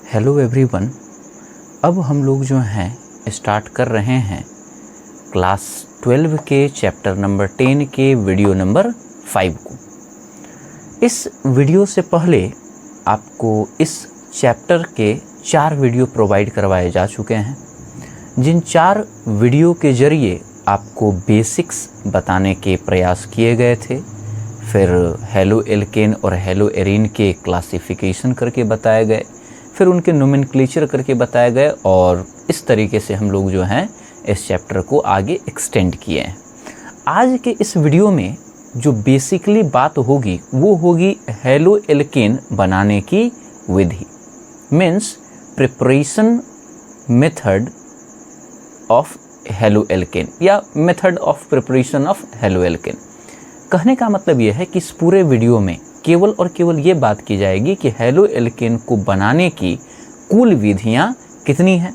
Hello everyone. अब हम लोग जो हैं स्टार्ट कर रहे हैं क्लास 12 के चैप्टर नंबर 10 के वीडियो नंबर 5 को। इस वीडियो से पहले आपको इस चैप्टर के 4 वीडियो प्रोवाइड करवाए जा चुके हैं, जिन 4 वीडियो के ज़रिए आपको बेसिक्स बताने के प्रयास किए गए थे। फिर हेलो एल्केन और हेलो एरीन के क्लासिफिकेशन करके बताए गए, फिर उनके नोमेनक्लेचर करके बताए गए, और इस तरीके से हम लोग जो हैं इस चैप्टर को आगे एक्सटेंड किए हैं। आज के इस वीडियो में जो बेसिकली बात होगी वो होगी हेलो एल्केन बनाने की विधि, means preparation method of haloalkane या method of preparation of haloalkane. कहने का मतलब ये है कि इस पूरे वीडियो में केवल और केवल ये बात की जाएगी कि हेलो एल्केन को बनाने की कुल विधियां कितनी हैं,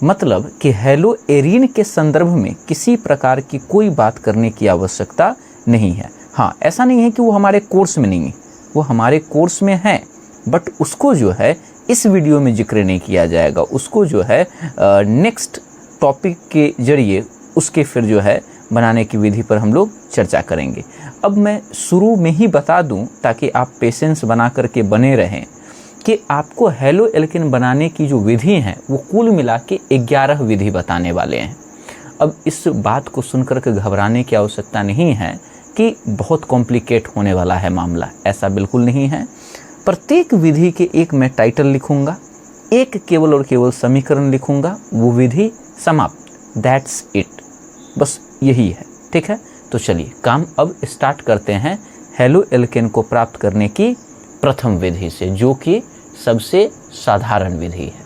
मतलब कि हेलो एरीन के संदर्भ में किसी प्रकार की कोई बात करने की आवश्यकता नहीं है। हाँ, ऐसा नहीं है कि वो हमारे कोर्स में नहीं है, वो हमारे कोर्स में है, बट उसको जो है इस वीडियो में जिक्र नहीं किया जाएगा। उसको जो है नेक्स्ट टॉपिक के जरिए उसके फिर जो है बनाने की विधि पर हम लोग चर्चा करेंगे। अब मैं शुरू में ही बता दूं ताकि आप पेशेंस बना करके बने रहें कि आपको हेलो एल्केन बनाने की जो विधि है वो कुल मिला के 11 विधि बताने वाले हैं। अब इस बात को सुनकर के घबराने की आवश्यकता नहीं है कि बहुत कॉम्प्लिकेट होने वाला है मामला, ऐसा बिल्कुल नहीं है। प्रत्येक विधि के एक मैं टाइटल लिखूंगा, एक केवल और केवल समीकरण लिखूंगा, वो विधि समाप्त, दैट्स इट, बस यही है। ठीक है, तो चलिए काम अब स्टार्ट करते हैं हेलो एल्केन को प्राप्त करने की प्रथम विधि से, जो कि सबसे साधारण विधि है।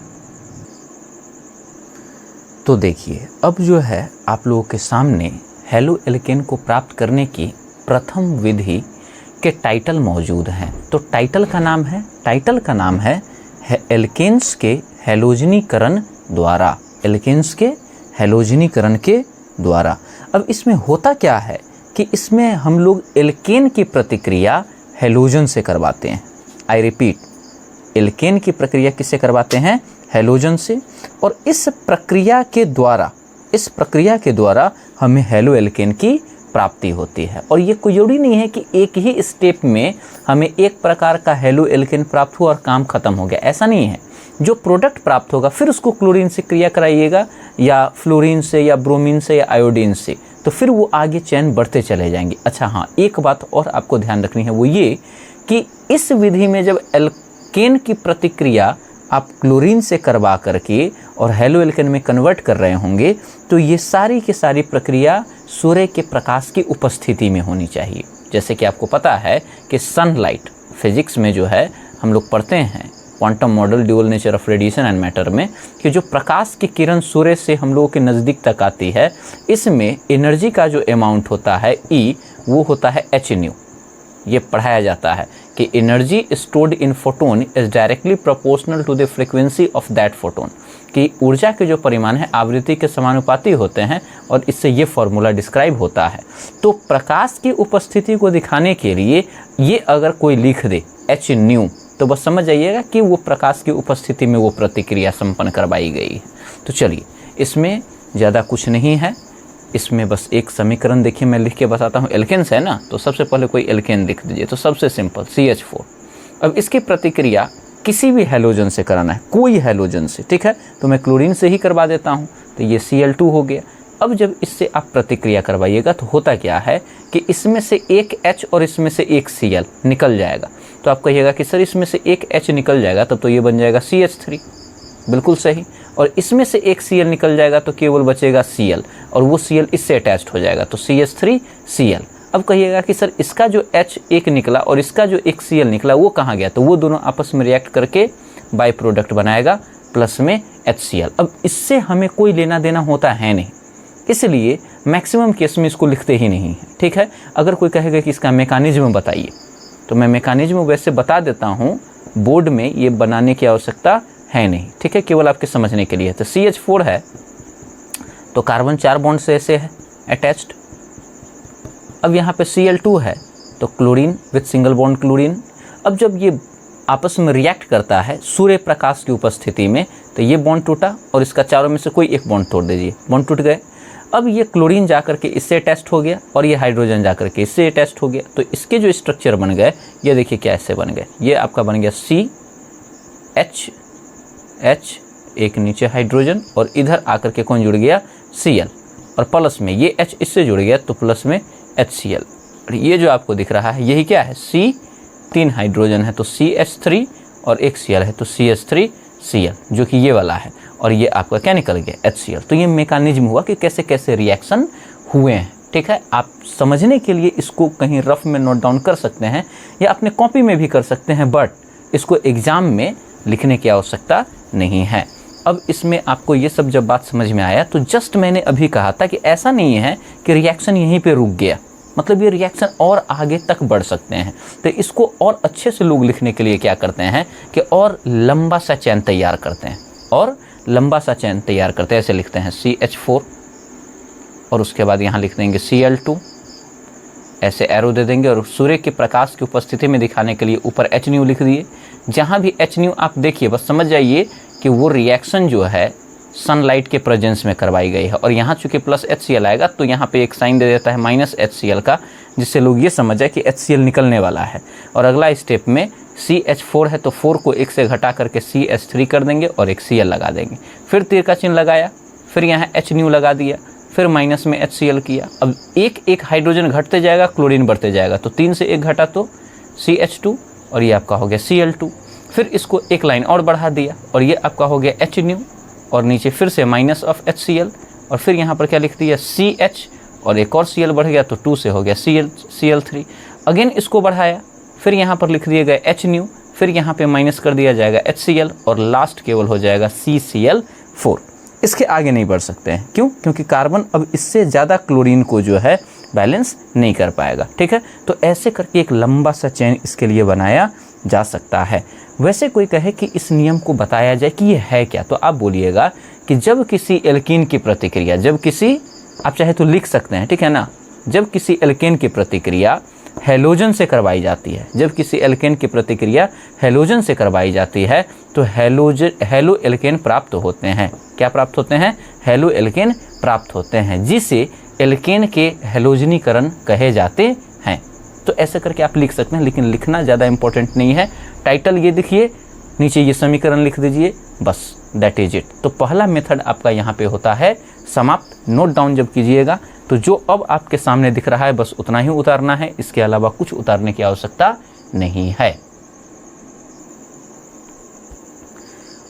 तो देखिए, अब जो है आप लोगों के सामने हेलो एल्केन को प्राप्त करने की प्रथम विधि के टाइटल मौजूद हैं। तो टाइटल का नाम है एल्केन्स के हैलोजनीकरण द्वारा, एल्केन्स के हैलोजनीकरण के द्वारा। अब इसमें होता क्या है कि इसमें हम लोग एल्केन की प्रतिक्रिया हैलोजन से करवाते हैं। आई रिपीट, एल्केन की प्रक्रिया किससे करवाते हैं? हैलोजन से। और इस प्रक्रिया के द्वारा हमें हेलो एल्केन की प्राप्ति होती है। और ये कोई जरूरी नहीं है कि एक ही स्टेप में हमें एक प्रकार का हेलो एल्केन प्राप्त हुआ और काम खत्म हो गया, ऐसा नहीं है। जो प्रोडक्ट प्राप्त होगा फिर उसको क्लोरीन से क्रिया कराइएगा, या फ्लोरीन से, या ब्रोमीन से, या आयोडीन से, तो फिर वो आगे चैन बढ़ते चले जाएंगे। अच्छा हाँ, एक बात और आपको ध्यान रखनी है, वो ये कि इस विधि में जब एल्केन की प्रतिक्रिया आप क्लोरीन से करवा करके और हेलो एल्केन में कन्वर्ट कर रहे होंगे, तो ये सारी की सारी प्रक्रिया सूर्य के प्रकाश की उपस्थिति में होनी चाहिए। जैसे कि आपको पता है कि सनलाइट, फिजिक्स में जो है हम लोग पढ़ते हैं quantum model dual nature of radiation and matter में, कि जो प्रकाश की किरण सूर्य से हम लोगों के नज़दीक तक आती है, इसमें एनर्जी का जो अमाउंट होता है E, वो होता है hν। ये पढ़ाया जाता है कि energy stored in photon is directly proportional to the frequency of that photon, कि ऊर्जा के जो परिमाण है आवृत्ति के समानुपाती होते हैं, और इससे ये फॉर्मूला डिस्क्राइब होता है। तो प्रकाश की उपस्थिति को दिखाने के लिए ये अगर कोई लिख दे hν, तो बस समझ जाइएगा कि वो प्रकाश की उपस्थिति में वो प्रतिक्रिया संपन्न करवाई गई है। तो चलिए, इसमें ज़्यादा कुछ नहीं है, इसमें बस एक समीकरण देखिए मैं लिख के बताता हूँ। एल्केन्स है ना, तो सबसे पहले कोई एल्केन लिख दीजिए, तो सबसे सिंपल CH4। अब इसकी प्रतिक्रिया किसी भी हैलोजन से कराना है, कोई हैलोजन से, ठीक है, तो मैं क्लोरीन से ही करवा देता हूँ, तो ये Cl2 हो गया। अब जब इससे आप प्रतिक्रिया करवाइएगा तो होता क्या है कि इसमें से एक H और इसमें से एक Cl निकल जाएगा। तो आप कहिएगा कि सर इसमें से एक H निकल जाएगा, तब तो ये बन जाएगा CH3, बिल्कुल सही। और इसमें से एक Cl निकल जाएगा तो केवल बचेगा Cl, और वो Cl इससे अटैच्ड हो जाएगा, तो CH3Cl। अब कहिएगा कि सर इसका जो H एक निकला और इसका जो एक Cl निकला वो कहाँ गया, तो वो दोनों आपस में रिएक्ट करके बाई प्रोडक्ट बनाएगा प्लस में HCl। अब इससे हमें कोई लेना देना होता है नहीं, इसलिए मैक्सिमम केस में इसको लिखते ही नहीं है। ठीक है, अगर कोई कहेगा कि इसका मैकेनिज्म बताइए, तो मैं मैकेनिज्म वैसे बता देता हूँ, बोर्ड में ये बनाने की आवश्यकता है नहीं। ठीक है, केवल आपके समझने के लिए। तो CH4 है तो कार्बन 4 बॉन्ड से ऐसे है अटैच्ड। अब यहाँ पे Cl2 है तो chlorine with single bond chlorine. अब जब ये आपस में रिएक्ट करता है सूर्य प्रकाश की उपस्थिति में, तो ये बॉन्ड टूटा और इसका चारों में से कोई एक बॉन्ड तोड़ दीजिए, बॉन्ड टूट गए। अब ये क्लोरीन जाकर के इससे अटैच्ड हो गया और ये हाइड्रोजन जाकर के इससे अटैच्ड हो गया, तो इसके जो स्ट्रक्चर बन गए ये देखिए क्या ऐसे बन गए। ये आपका बन गया CH, एक नीचे हाइड्रोजन और इधर आकर के कौन जुड़ गया Cl, और प्लस में ये H इससे जुड़ गया तो प्लस में HCl। ये जो आपको दिख रहा है यही क्या है, C, 3 हाइड्रोजन है तो CH3 और एक Cl है तो CH3Cl, जो कि ये वाला है, और ये आपका क्या निकल गया HCl। तो ये मैकेनिज्म हुआ कि कैसे कैसे रिएक्शन हुए हैं। ठीक है, आप समझने के लिए इसको कहीं रफ में नोट डाउन कर सकते हैं या अपने कॉपी में भी कर सकते हैं, बट इसको एग्जाम में लिखने की आवश्यकता नहीं है। अब इसमें आपको ये सब जब बात समझ में आया तो जस्ट मैंने अभी कहा था कि ऐसा नहीं है कि रिएक्शन यहीं पे रुक गया, मतलब ये रिएक्शन और आगे तक बढ़ सकते हैं। तो इसको और अच्छे से लोग लिखने के लिए क्या करते हैं कि और लंबा सा चैन तैयार करते हैं, और लंबा सा चैन तैयार करते हैं। ऐसे लिखते हैं CH4 और उसके बाद यहाँ लिख देंगे Cl2, ऐसे एरो दे देंगे और सूर्य के प्रकाश की उपस्थिति में दिखाने के लिए ऊपर H लिख दिए। जहाँ भी H आप देखिए बस समझ जाइए कि वो रिएक्शन जो है सनलाइट के प्रेजेंस में करवाई गई है, और यहाँ चूंकि प्लस HCl आएगा तो यहाँ पे एक साइन दे देता है माइनस HCl का, जिससे लोग ये समझ जाए कि HCl निकलने वाला है। और अगला स्टेप में CH4 है तो 4 को 1 से घटा करके CH3 कर देंगे और एक Cl लगा देंगे, फिर तीर का चिन्ह लगाया, फिर यहाँ H लगा दिया, फिर माइनस में HCl किया। अब एक एक हाइड्रोजन घटते जाएगा, क्लोरीन बढ़ते जाएगा, तो 3 से 1 घटा तो CH2 और ये आपका हो गया Cl2। फिर इसको एक लाइन और बढ़ा दिया और ये आपका हो गया H और नीचे फिर से माइनस ऑफ HCl, और फिर यहाँ पर क्या लिख दिया CH और एक और Cl बढ़ गया तो 2 से हो गया Cl3। अगेन इसको बढ़ाया, फिर यहाँ पर लिख दिया गया H, फिर यहाँ पे माइनस कर दिया जाएगा HCl और लास्ट केवल हो जाएगा CCl4। इसके आगे नहीं बढ़ सकते हैं, क्यों? क्योंकि कार्बन अब इससे ज़्यादा क्लोरीन को जो है बैलेंस नहीं कर पाएगा। ठीक है, तो ऐसे करके एक लंबा सा चेन इसके लिए बनाया जा सकता है। वैसे कोई कहे कि इस नियम को बताया जाए कि ये है क्या, तो आप बोलिएगा कि जब किसी एल्कीन की प्रतिक्रिया, जब किसी, आप चाहे तो लिख सकते हैं, ठीक है ना, जब किसी एल्केन की प्रतिक्रिया हैलोजन से करवाई जाती है, जब किसी एल्केन की प्रतिक्रिया हैलोजन से करवाई जाती है तो हैलो एल्केन प्राप्त होते हैं। क्या प्राप्त होते हैं? हैलो एल्केन प्राप्त होते हैं, जिसे एल्केन के हैलोजनीकरण कहे जाते हैं। तो ऐसे करके आप लिख सकते हैं, लेकिन लिखना ज़्यादा इंपॉर्टेंट नहीं है। टाइटल ये देखिए, नीचे ये समीकरण लिख दीजिए, बस दैट इज इट। तो पहला मेथड आपका यहाँ पे होता है समाप्त। नोट डाउन जब कीजिएगा तो जो अब आपके सामने दिख रहा है बस उतना ही उतारना है, इसके अलावा कुछ उतारने की आवश्यकता नहीं है।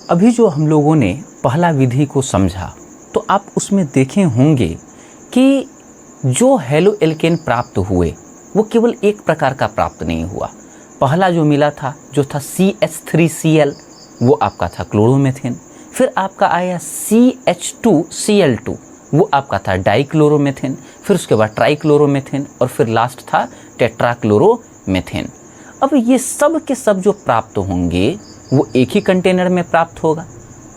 अभी जो हम लोगों ने पहला विधि को समझा तो आप उसमें देखे होंगे कि जो हैलो एल्केन प्राप्त हुए वो केवल एक प्रकार का प्राप्त नहीं हुआ। पहला जो मिला था जो था CH3Cl, वो आपका था क्लोरोमेथेन। फिर आपका आया CH2Cl2, वो आपका था डाइक्लोरोमेथेन। फिर उसके बाद ट्राइक्लोरोमेथेन और फिर लास्ट था टेट्राक्लोरोमेथेन। अब ये सब के सब जो प्राप्त होंगे वो एक ही कंटेनर में प्राप्त होगा।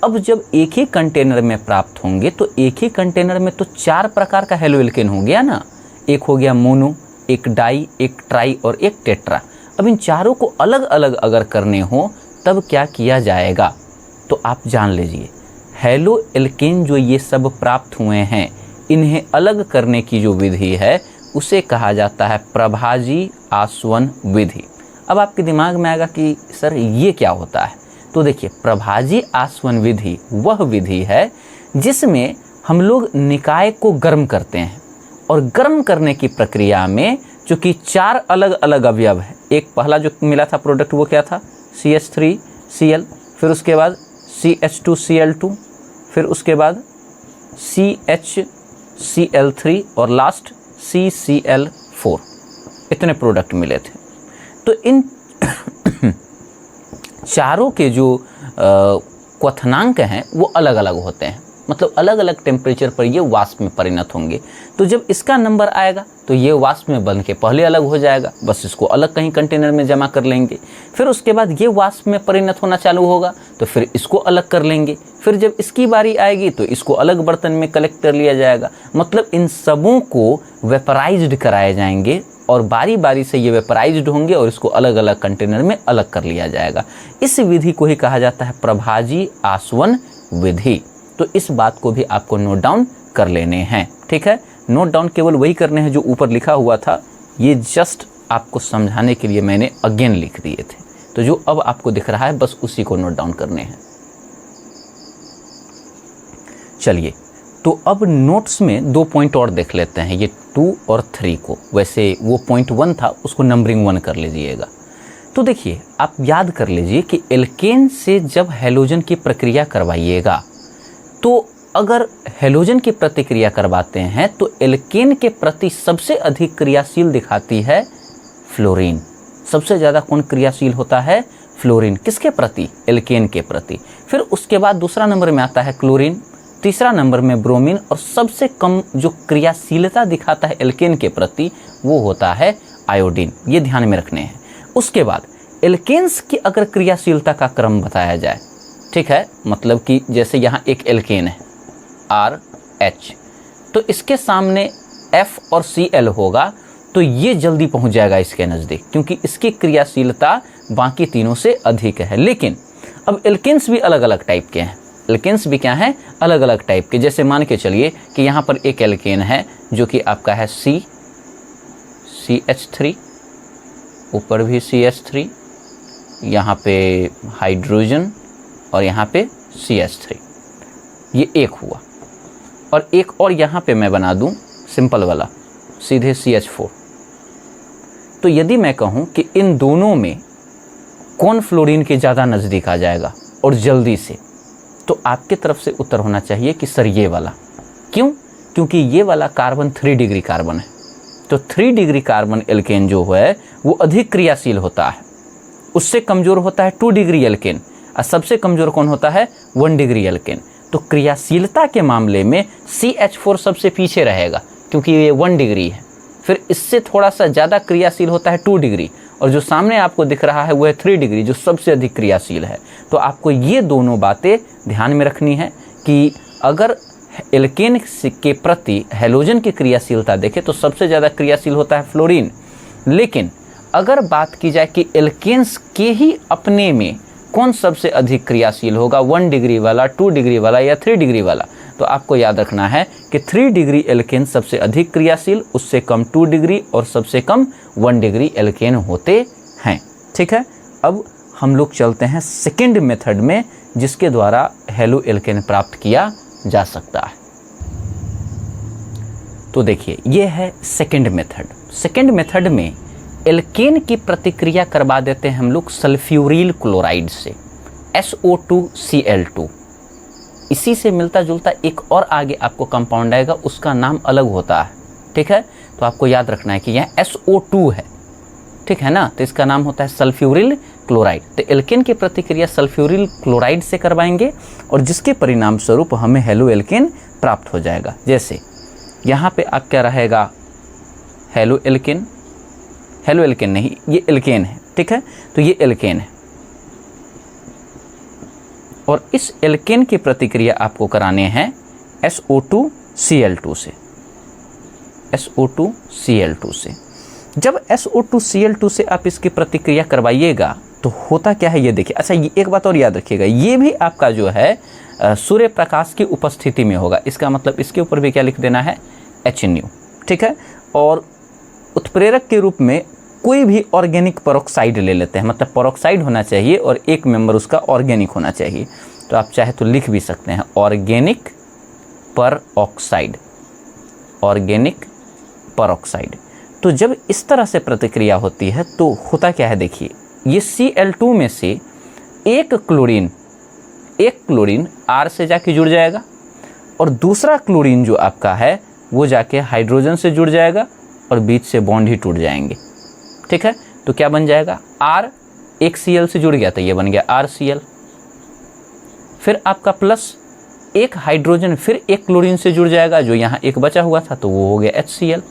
अब जब एक ही कंटेनर में प्राप्त होंगे तो एक ही कंटेनर में तो 4 प्रकार का हैलो एल्केन हो गया ना। एक हो गया मोनो, एक डाई, एक ट्राई और एक टेट्रा। अब इन चारों को अलग अलग अगर करने हो तब क्या किया जाएगा, तो आप जान लीजिए हैलो एल्केन जो ये सब प्राप्त हुए हैं, इन्हें अलग करने की जो विधि है उसे कहा जाता है प्रभाजी आसवन विधि। अब आपके दिमाग में आएगा कि सर ये क्या होता है, तो देखिए प्रभाजी आसवन विधि वह विधि है जिसमें हम लोग निकाय को गर्म करते हैं, और गर्म करने की प्रक्रिया में चूँकि 4 अलग अलग अवयव है। एक पहला जो मिला था प्रोडक्ट वो क्या था CH3Cl, फिर उसके बाद CH2Cl2, फिर उसके बाद CHCl3 और लास्ट CCl4। इतने प्रोडक्ट मिले थे। तो इन चारों के जो क्वथनांक हैं वो अलग अलग होते हैं, मतलब अलग अलग टेम्परेचर पर ये वाष्प में परिणत होंगे। तो जब इसका नंबर आएगा तो ये वाष्प में बन के पहले अलग हो जाएगा, बस इसको अलग कहीं कंटेनर में जमा कर लेंगे। फिर उसके बाद ये वाष्प में परिणत होना चालू होगा तो फिर इसको अलग कर लेंगे। फिर जब इसकी बारी आएगी तो इसको अलग बर्तन में कलेक्ट कर लिया जाएगा। मतलब इन सबों को वेपराइज्ड कराए जाएंगे और बारी बारी से ये वेपराइज्ड होंगे और इसको अलग अलग कंटेनर में अलग कर लिया जाएगा। इस विधि को ही कहा जाता है प्रभाजी आसवन विधि। तो इस बात को भी आपको नोट डाउन कर लेने हैं, ठीक है। नोट डाउन केवल वही करने हैं जो ऊपर लिखा हुआ था, ये जस्ट आपको समझाने के लिए मैंने अगेन लिख दिए थे। तो जो अब आपको दिख रहा है बस उसी को नोट डाउन करने हैं। चलिए, तो अब नोट्स में 2 पॉइंट और देख लेते हैं, ये 2 और 3 को। वैसे वो पॉइंट 1 था, उसको नंबरिंग 1 कर लीजिएगा। तो देखिए, आप याद कर लीजिए कि एल्केन से जब हैलोजन की प्रक्रिया करवाइएगा, तो अगर हैलोजन की प्रतिक्रिया करवाते हैं तो एल्केन के प्रति सबसे अधिक क्रियाशील दिखाती है फ्लोरीन। सबसे ज़्यादा कौन क्रियाशील होता है? फ्लोरीन। किसके प्रति? एल्केन के प्रति। फिर उसके बाद दूसरा नंबर में आता है क्लोरीन, तीसरा नंबर में ब्रोमीन, और सबसे कम जो क्रियाशीलता दिखाता है एल्केन के प्रति वो होता है आयोडीन। ये ध्यान में रखने हैं। उसके बाद एल्केन्स की अगर क्रियाशीलता का क्रम बताया जाए, ठीक है, मतलब कि जैसे यहाँ एक एल्केन है RH, तो इसके सामने F और Cl होगा, तो ये जल्दी पहुँच जाएगा इसके नज़दीक, क्योंकि इसकी क्रियाशीलता बाकी तीनों से अधिक है। लेकिन अब एल्केन्स भी अलग अलग टाइप के हैं। एल्केन्स भी क्या हैं? अलग अलग टाइप के। जैसे मान के चलिए कि यहाँ पर एक एल्केन है जो कि आपका है CH3, ऊपर भी CH3, यहाँ पे हाइड्रोजन और यहाँ पे CH3, ये एक हुआ। और एक और यहाँ पे मैं बना दूँ सिंपल वाला, सीधे CH4। तो यदि मैं कहूँ कि इन दोनों में कौन फ्लोरीन के ज़्यादा नज़दीक आ जाएगा और जल्दी से, तो आपके तरफ से उत्तर होना चाहिए कि सर ये वाला। क्यों? क्योंकि ये वाला कार्बन 3 डिग्री कार्बन है। तो 3 डिग्री कार्बन एल्केन जो है वो अधिक क्रियाशील होता है। उससे कमज़ोर होता है 2 डिग्री एल्केन, और सबसे कमज़ोर कौन होता है? 1 डिग्री एल्केन। तो क्रियाशीलता के मामले में CH4 सबसे पीछे रहेगा, क्योंकि ये 1 डिग्री है। फिर इससे थोड़ा सा ज़्यादा क्रियाशील होता है 2 डिग्री, और जो सामने आपको दिख रहा है वो है 3 डिग्री, जो सबसे अधिक क्रियाशील है। तो आपको ये दोनों बातें ध्यान में रखनी है कि अगर एल्केन के प्रति हैलोजन की क्रियाशीलता देखें तो सबसे ज़्यादा क्रियाशील होता है फ्लोरीन। लेकिन अगर बात की जाए कि एल्केन्स के ही अपने में कौन सबसे अधिक क्रियाशील होगा, 1 डिग्री वाला, 2 डिग्री वाला या 3 डिग्री वाला, तो आपको याद रखना है कि 3 डिग्री एल्केन सबसे अधिक क्रियाशील, उससे कम 2 डिग्री और सबसे कम 1 डिग्री एल्केन होते हैं। ठीक है, अब हम लोग चलते हैं सेकेंड मेथड में, जिसके द्वारा हेलो एल्केन प्राप्त किया जा सकता है। तो देखिए, ये है सेकेंड मेथड। सेकेंड मेथड में एल्केन की प्रतिक्रिया करवा देते हैं हम लोग सल्फ्यूरिल क्लोराइड से, SO2Cl2। इसी से मिलता जुलता एक और आगे आपको कंपाउंड आएगा, उसका नाम अलग होता है। ठीक है, तो आपको याद रखना है कि यह SO2 है, ठीक है ना, तो इसका नाम होता है सल्फ्यूरिल क्लोराइड। तो एल्केन की प्रतिक्रिया सल्फ्यूरिल क्लोराइड से करवाएंगे और जिसके परिणाम स्वरूप हमें हेलो एल्केन प्राप्त हो जाएगा। जैसे यहाँ पे आप क्या रहेगा, हेलो एल्केन, हेलो एल्केन नहीं, ये एल्केन है। ठीक है, तो ये एल्केन है और इस एल्केन की प्रतिक्रिया आपको कराने हैं SO2Cl2 से, SO2Cl2 से। जब SO2Cl2 से आप इसकी प्रतिक्रिया करवाइएगा तो होता क्या है ये देखिए। अच्छा, ये एक बात और याद रखिएगा, ये भी आपका जो है सूर्य प्रकाश की उपस्थिति में होगा। इसका मतलब इसके ऊपर भी क्या लिख देना है, HNu। ठीक है, और उत्प्रेरक के रूप में कोई भी ऑर्गेनिक पेरोक्साइड ले लेते हैं, मतलब पेरोक्साइड होना चाहिए और एक मेंबर उसका ऑर्गेनिक होना चाहिए। तो आप चाहे तो लिख भी सकते हैं ऑर्गेनिक पेरोक्साइड, ऑर्गेनिक पेरोक्साइड। तो जब इस तरह से प्रतिक्रिया होती है तो होता क्या है, देखिए, ये Cl2 में से एक क्लोरीन R से जाके जुड़ जाएगा और दूसरा क्लोरीन जो आपका है वो जाके हाइड्रोजन से जुड़ जाएगा और बीच से बॉन्ड ही टूट जाएंगे। ठीक है, तो क्या बन जाएगा, R एक Cl से जुड़ गया तो ये बन गया RCl। फिर आपका प्लस एक हाइड्रोजन फिर एक क्लोरीन से जुड़ जाएगा, जो यहाँ एक बचा हुआ था तो वो हो गया HCl।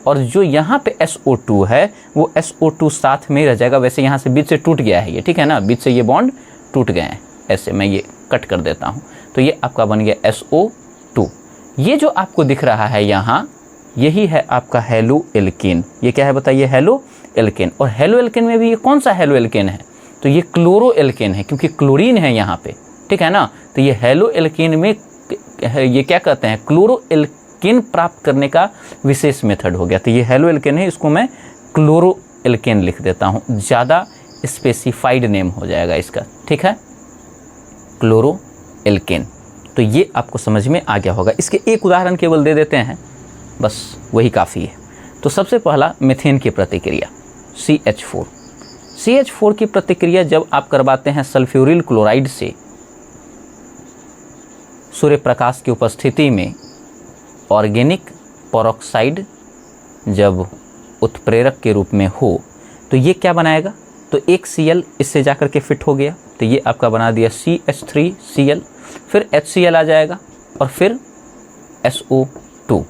और जो यहाँ पे SO2 है वो SO2 साथ में ही रह जाएगा। वैसे यहाँ से बीच से टूट गया है ये, ठीक है ना, बीच से ये बॉन्ड टूट गए हैं। ऐसे मैं ये कट कर देता हूँ, तो ये आपका बन गया SO2। ये जो आपको दिख रहा है यहाँ, यही है आपका हेलो एल्केन। ये क्या है बताइए? Halo alkane. और हेलो एल्केन में भी ये कौन सा हेलो एल्केन है? तो ये क्लोरो एल्केन है, क्योंकि क्लोरीन है यहाँ पे, ठीक है ना। तो ये हेलो एल्केन में ये क्या कहते हैं? क्लोरो एल्केन प्राप्त करने का विशेष मेथड हो गया। तो ये हेलो एल्केन है, इसको मैं क्लोरो एल्केन लिख देता हूँ, ज़्यादा स्पेसिफाइड नेम हो जाएगा इसका, ठीक है, क्लोरो एल्केन। तो ये आपको समझ में आ गया होगा। इसके एक उदाहरण केवल दे देते हैं, बस वही काफ़ी है। तो सबसे पहला मीथेन की प्रतिक्रिया CH4। CH4 की प्रतिक्रिया जब आप करवाते हैं सल्फ्यूरिल क्लोराइड से सूर्य प्रकाश की उपस्थिति में, ऑर्गेनिक पेरोक्साइड जब उत्प्रेरक के रूप में हो, तो ये क्या बनाएगा? तो एक Cl इससे जाकर के फिट हो गया, तो ये आपका बना दिया CH3Cl, फिर HCl आ जाएगा और फिर SO2।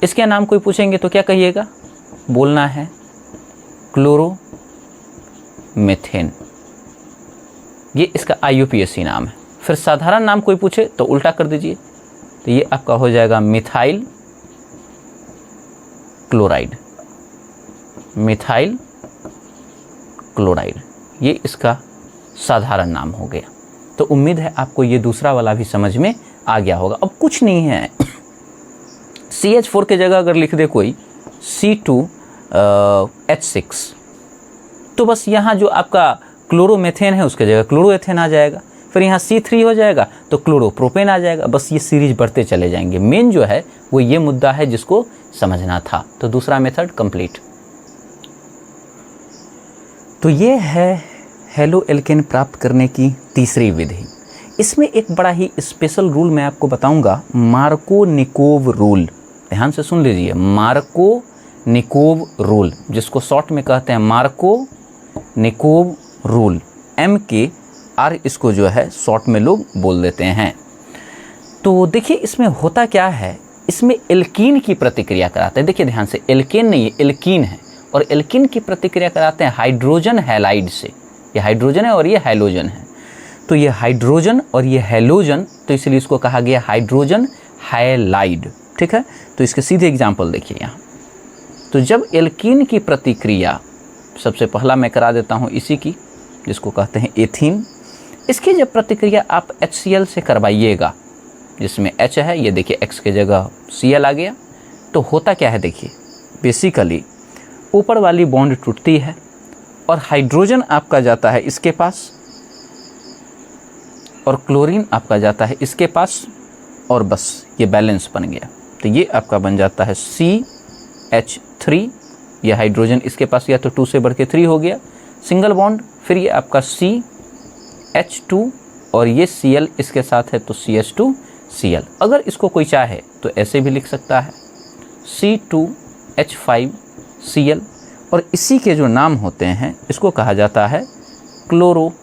इसके नाम कोई पूछेंगे तो क्या कहिएगा? बोलना है क्लोरोमीथेन, ये इसका IUPAC नाम है। फिर साधारण नाम कोई पूछे तो उल्टा कर दीजिए, तो ये आपका हो जाएगा मिथाइल क्लोराइड, मिथाइल क्लोराइड, ये इसका साधारण नाम हो गया। तो उम्मीद है आपको ये दूसरा वाला भी समझ में आ गया होगा। अब कुछ नहीं है, CH4 के जगह अगर लिख दे कोई C2H6, तो बस यहाँ जो आपका क्लोरोमेथेन है उसके जगह क्लोरोएथेन आ जाएगा। फिर यहाँ C3 हो जाएगा तो क्लोरोप्रोपेन आ जाएगा। बस ये सीरीज बढ़ते चले जाएंगे। मेन जो है वो ये मुद्दा है जिसको समझना था। तो दूसरा मेथड कंप्लीट। तो ये है हेलो एल्केन प्राप्त करने की तीसरी विधि। इसमें एक बड़ा ही स्पेशल रूल मैं आपको बताऊंगा, मार्कोनिकोव रूल। ध्यान से सुन लीजिए, मार्कोनिकोव रूल, जिसको शॉर्ट में कहते हैं मार्कोनिकोव रूल, MKR इसको जो है शॉर्ट में लोग बोल देते हैं। तो देखिए इसमें होता क्या है, इसमें एल्कीन की प्रतिक्रिया कराते हैं। देखिए ध्यान से, एल्केन नहीं है, एल्कीन है, और एल्कीन की प्रतिक्रिया कराते हैं हाइड्रोजन हैलाइड से। ये हाइड्रोजन है और ये हैलोजन है। तो ये हाइड्रोजन और ये हैलोजन, तो इसलिए इसको कहा गया हाइड्रोजन हैलाइड, ठीक है। तो इसके सीधे एग्जाम्पल देखिए यहाँ। तो जब एल्कीन की प्रतिक्रिया, सबसे पहला मैं करा देता हूँ इसी की, जिसको कहते हैं एथीन। इसकी जब प्रतिक्रिया आप HCl से करवाइएगा, जिसमें H है, ये देखिए X के जगह Cl आ गया, तो होता क्या है देखिए, बेसिकली ऊपर वाली बॉन्ड टूटती है और हाइड्रोजन आपका जाता है इसके पास और क्लोरीन आपका जाता है इसके पास, और बस ये बैलेंस बन गया। तो ये आपका बन जाता है CH3, ये हाइड्रोजन इसके पास या तो 2 से बढ़ के 3 हो गया, सिंगल बॉन्ड। फिर ये आपका CH2 और ये Cl इसके साथ है तो CH2Cl। अगर इसको कोई चाहे तो ऐसे भी लिख सकता है C2H5Cl, और इसी के जो नाम होते हैं इसको कहा जाता है क्लोरोएथेन।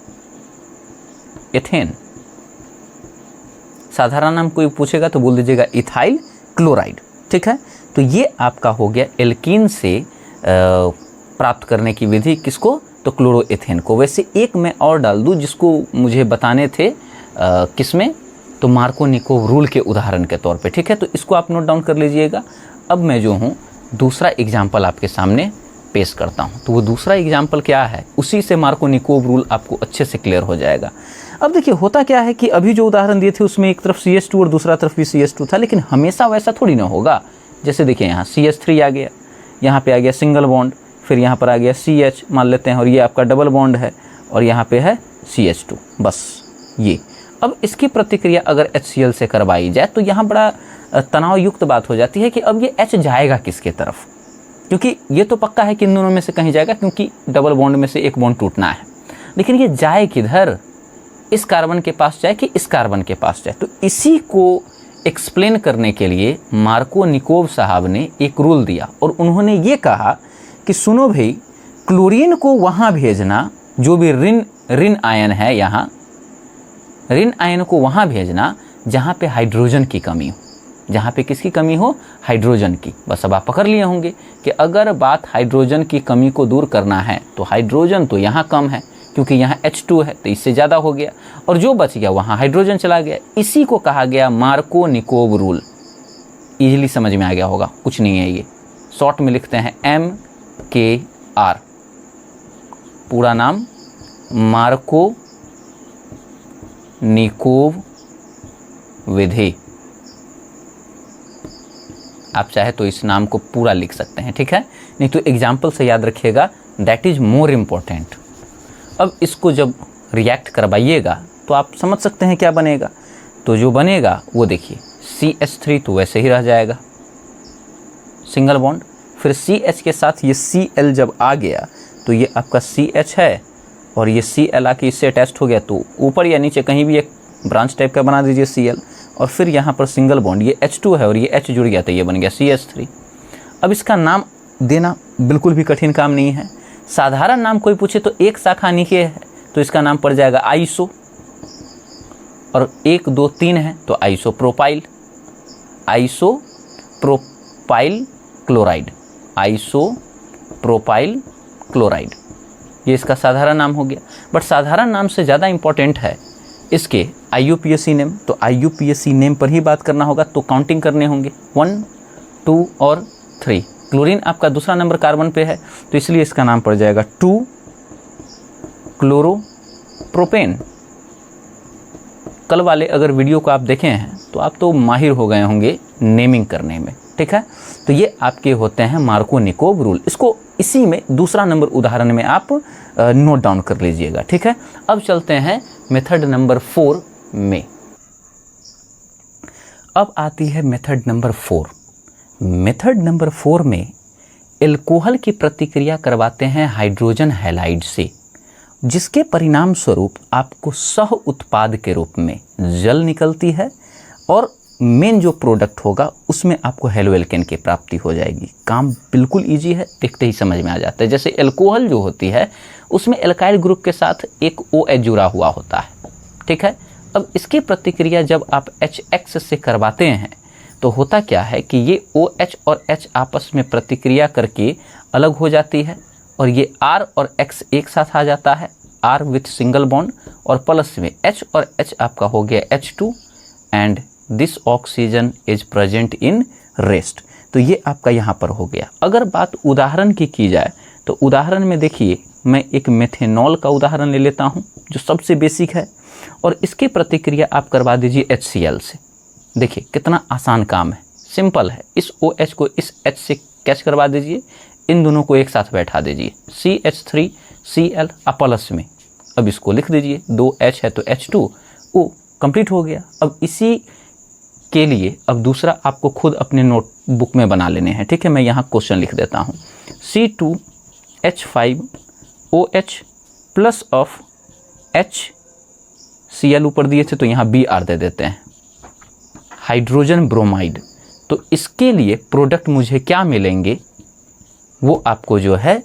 साधारण नाम कोई पूछेगा तो बोल दीजिएगा इथाइल क्लोराइड, ठीक है। तो ये आपका हो गया एल्कीन से प्राप्त करने की विधि। किसको? तो क्लोरोएथेन को। वैसे एक मैं और डाल दूं जिसको मुझे बताने थे, किसमें? तो मार्कोनिकोव रूल के उदाहरण के तौर पे, ठीक है। तो इसको आप नोट डाउन कर लीजिएगा। अब मैं जो हूँ दूसरा एग्जाम्पल आपके सामने पेश करता हूँ। तो वो दूसरा एग्जाम्पल क्या है, उसी से मार्कोनिकोव रूल आपको अच्छे से क्लियर हो जाएगा। अब देखिए होता क्या है कि अभी जो उदाहरण दिए थे उसमें एक तरफ CH2 और दूसरा तरफ भी CH2 था, लेकिन हमेशा वैसा थोड़ी ना होगा। जैसे देखिए यहाँ CH3 आ गया, यहाँ पे आ गया सिंगल बॉन्ड, फिर यहाँ पर आ गया CH मान लेते हैं, और ये आपका डबल बॉन्ड है, और यहाँ पे है CH2, बस ये। अब इसकी प्रतिक्रिया अगर HCl से करवाई जाए तो यहाँ बड़ा तनाव युक्त बात हो जाती है कि अब ये H जाएगा किसके तरफ, क्योंकि ये तो पक्का है कि इन दोनों में से कहीं जाएगा, क्योंकि डबल बॉन्ड में से एक बॉन्ड टूटना है। लेकिन ये जाए किधर? इस कार्बन के पास जाए कि इस कार्बन के पास जाए? तो इसी को एक्सप्लेन करने के लिए मार्कोनिकोव साहब ने एक रूल दिया, और उन्होंने ये कहा कि सुनो भाई, क्लोरीन को वहाँ भेजना, जो भी ऋण आयन है, यहाँ ऋण आयन को वहाँ भेजना जहाँ पे हाइड्रोजन की कमी हो। जहाँ पे किसकी कमी हो? हाइड्रोजन की। बस अब आप पकड़ लिए होंगे कि अगर बात हाइड्रोजन की कमी को दूर करना है तो हाइड्रोजन तो यहाँ कम है, क्योंकि यहाँ H2 है तो इससे ज़्यादा हो गया, और जो बच गया वहाँ हाइड्रोजन चला गया। इसी को कहा गया मार्कोनिकोव रूल। इजीली समझ में आ गया होगा, कुछ नहीं है ये, शॉर्ट में लिखते हैं MKR, पूरा नाम मार्कोनिकोव विधि। आप चाहे तो इस नाम को पूरा लिख सकते हैं, ठीक है, नहीं तो एग्जाम्पल से याद रखिएगा, दैट इज मोर इम्पोर्टेंट। अब इसको जब रिएक्ट करवाइएगा तो आप समझ सकते हैं क्या बनेगा। तो जो बनेगा वो देखिए, CH3 तो वैसे ही रह जाएगा सिंगल बॉन्ड, फिर CH के साथ ये Cl जब आ गया तो ये आपका CH है और ये Cl आके इससे अटैच्ड हो गया, तो ऊपर या नीचे कहीं भी एक ब्रांच टाइप का बना दीजिए Cl, और फिर यहाँ पर सिंगल बॉन्ड, ये H2 है और ये H जुड़ गया तो ये बन गया CH3। अब इसका नाम देना बिल्कुल भी कठिन काम नहीं है, साधारण नाम कोई पूछे तो एक शाखा नीचे है तो इसका नाम पड़ जाएगा आइसो, और 1 2 3 है तो isopropyl, isopropyl chloride, isopropyl chloride, ये इसका साधारण नाम हो गया। बट साधारण नाम से ज़्यादा इम्पोर्टेंट है इसके IUPAC नेम, तो IUPAC नेम पर ही बात करना होगा, तो काउंटिंग करने होंगे 1 2 और 3। क्लोरीन आपका दूसरा नंबर कार्बन पे है तो इसलिए इसका नाम पड़ जाएगा 2 क्लोरोप्रोपेन। कल वाले अगर वीडियो को आप देखे हैं तो आप तो माहिर हो गए होंगे नेमिंग करने में, ठीक है। तो ये आपके होते हैं मार्कोनिकोव रूल, इसको इसी में दूसरा नंबर उदाहरण में आप नोट डाउन कर लीजिएगा, ठीक है। अब चलते हैं मेथड नंबर 4 में। अब आती है मेथड नंबर 4। मेथड नंबर 4 में एल्कोहल की प्रतिक्रिया करवाते हैं हाइड्रोजन हैलाइड से, जिसके परिणाम स्वरूप आपको सह उत्पाद के रूप में जल निकलती है और मेन जो प्रोडक्ट होगा उसमें आपको हेलोएल्केन की प्राप्ति हो जाएगी। काम बिल्कुल इजी है, देखते ही समझ में आ जाता है। जैसे एल्कोहल जो होती है उसमें एल्काइल ग्रुप के साथ एक OH जुड़ा हुआ होता है, ठीक है। अब इसकी प्रतिक्रिया जब आप HX से करवाते हैं तो होता क्या है कि ये OH और H आपस में प्रतिक्रिया करके अलग हो जाती है और ये R और X एक साथ आ जाता है, R विथ सिंगल बॉन्ड, और प्लस में H और H आपका हो गया H2 and this oxygen is present in rest. तो ये आपका यहाँ पर हो गया। अगर बात उदाहरण की जाए तो उदाहरण में देखिए, मैं एक मेथेनॉल का उदाहरण ले लेता हूँ जो सबसे बेसिक है, और इसकी प्रतिक्रिया आप करवा दीजिए HCl से। देखिए कितना आसान काम है, सिंपल है। इस OH को इस H से कैच करवा दीजिए, इन दोनों को एक साथ बैठा दीजिए, CH3Cl प्लस में। अब इसको लिख दीजिए, 2H है तो H2, O कंप्लीट हो गया। अब इसी के लिए अब दूसरा आपको खुद अपने नोटबुक में बना लेने हैं, ठीक है। मैं यहाँ क्वेश्चन लिख देता हूँ, C2H5OH प्लस ऑफ HCl ऊपर दिए थे तो यहाँ Br दे देते हैं, हाइड्रोजन ब्रोमाइड। तो इसके लिए प्रोडक्ट मुझे क्या मिलेंगे वो आपको जो है